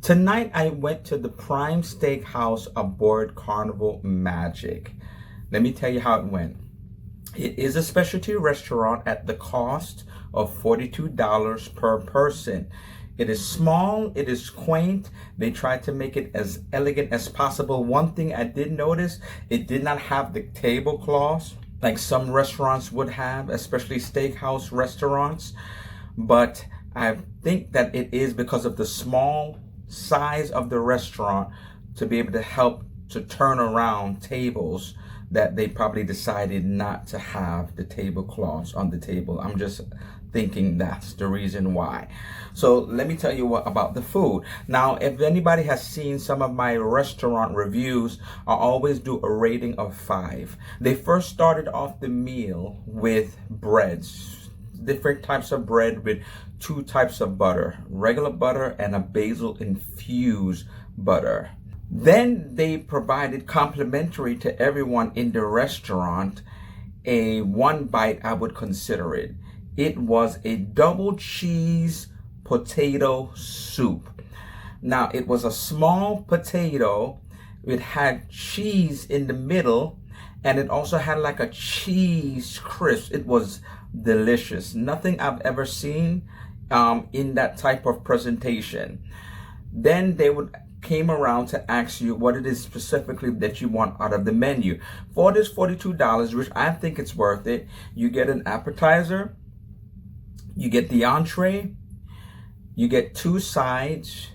Tonight I went to the Prime Steakhouse aboard Carnival Magic. Let me tell you how it went. It is a specialty restaurant at the cost of $42 per person. It is small, it is quaint. They tried to make it as elegant as possible. One thing I did notice, it did not have the tablecloths like some restaurants would have, especially steakhouse restaurants. But I think that it is because of the small size of the restaurant to be able to help to turn around tables that they probably decided not to have the tablecloths on the table. I'm just thinking that's the reason why. So let me tell you what about the food. Now, if anybody has seen some of my restaurant reviews, I always do a rating of 5. They first started off the meal with breads, different types of bread with 2 types of butter, regular butter and a basil infused butter. Then they provided complimentary to everyone in the restaurant a one bite, I would consider it. It was a double cheese potato soup. Now, it was a small potato. It had cheese in the middle, and it also had like a cheese crisp. It was delicious. Nothing I've ever seen in that type of presentation. Then they came around to ask you what it is specifically that you want out of the menu. For this $42, which I think it's worth it, you get an appetizer, you get the entree, you get 2 sides,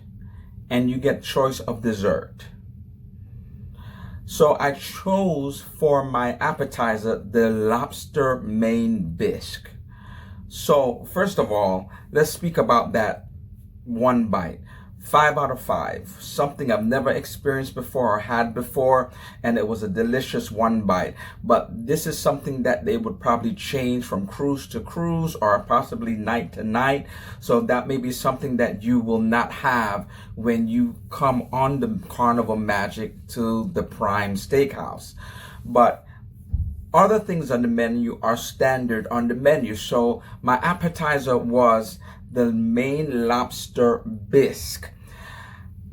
and you get choice of dessert. So I chose for my appetizer the Lobster Bisque. So first of all, let's speak about that one bite. 5 out of 5, something I've never experienced before or had before, and it was a delicious one bite. But this is something that they would probably change from cruise to cruise or possibly night to night. So that may be something that you will not have when you come on the Carnival Magic to the Prime Steakhouse. But other things on the menu are standard on the menu. So my appetizer was the main Lobster Bisque.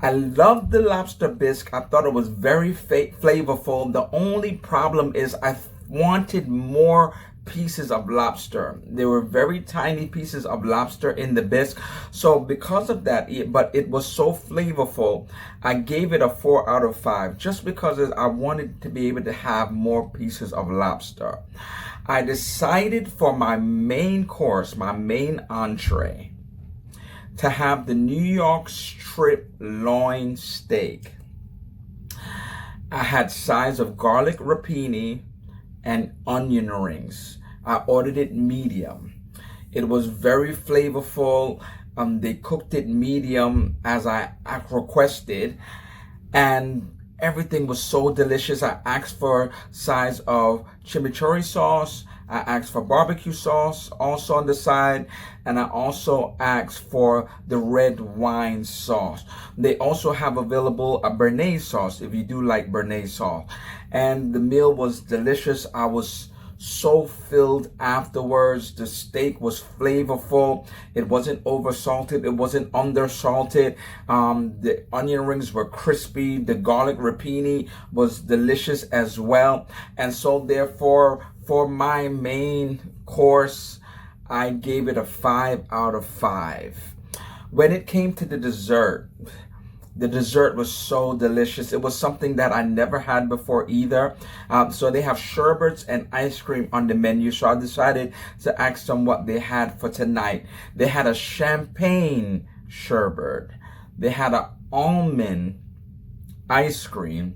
I loved the Lobster Bisque. I thought it was very flavorful. The only problem is I wanted more pieces of lobster. There were very tiny pieces of lobster in the bisque. So because of that, but it was so flavorful, I gave it a 4 out of 5 just because I wanted to be able to have more pieces of lobster. I decided for my main course, my main entree, to have the New York strip loin steak. I had sides of garlic rapini and onion rings. I ordered it medium. It was very flavorful. They cooked it medium as I requested, and everything was so delicious. I asked for sides of chimichurri sauce. I asked for barbecue sauce also on the side, and I also asked for the red wine sauce. They also have available a béarnaise sauce if you do like béarnaise sauce. And the meal was delicious. I was so filled afterwards. The steak was flavorful. It wasn't over salted. It wasn't under salted. The onion rings were crispy. The garlic rapini was delicious as well. And so therefore, for my main course, I gave it a 5 out of 5. When it came to the dessert was so delicious. It was something that I never had before either. So they have sherbets and ice cream on the menu. So I decided to ask them what they had for tonight. They had a champagne sherbet. They had an almond ice cream,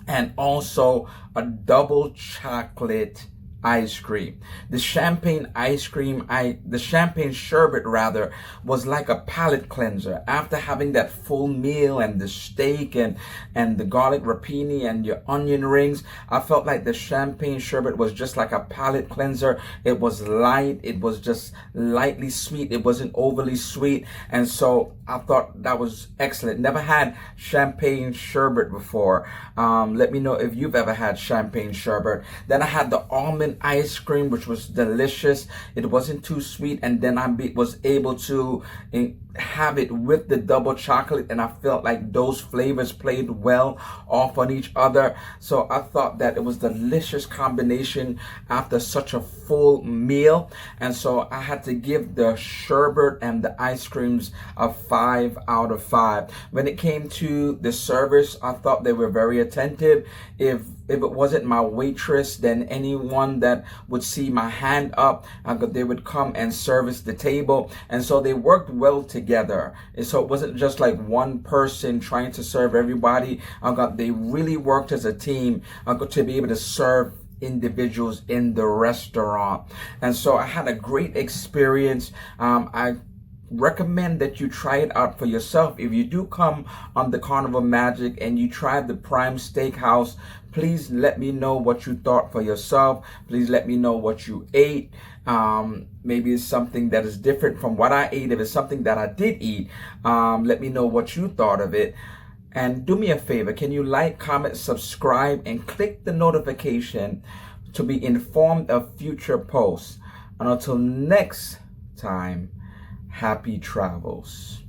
and also a double chocolate ice cream. The champagne ice cream, the champagne sherbet rather, was like a palate cleanser. After having that full meal and the steak and the garlic rapini and your onion rings, I felt like the champagne sherbet was just like a palate cleanser. It was light. It was just lightly sweet. It wasn't overly sweet. And so I thought that was excellent. Never had champagne sherbet before. Let me know if you've ever had champagne sherbet. Then I had the almond golden ice cream, which was delicious. It wasn't too sweet, and then was able to have it with the double chocolate, and I felt like those flavors played well off on each other. So I thought that it was delicious combination after such a full meal. And so I had to give the sherbet and the ice creams a 5 out of 5. When it came to the service, I thought they were very attentive. If it wasn't my waitress, then anyone that would see my hand up, they would come and service the table. And so they worked well together. And so it wasn't just like one person trying to serve everybody. They really worked as a team to be able to serve individuals in the restaurant. And so I had a great experience. I recommend that you try it out for yourself. If you do come on the Carnival Magic and you try the Prime Steakhouse, please let me know what you thought for yourself. Please let me know what you ate. Maybe it's something that is different from what I ate. If it's something that I did eat, let me know what you thought of it. And do me a favor, can you like, comment, subscribe, and click the notification to be informed of future posts. And until next time, happy travels.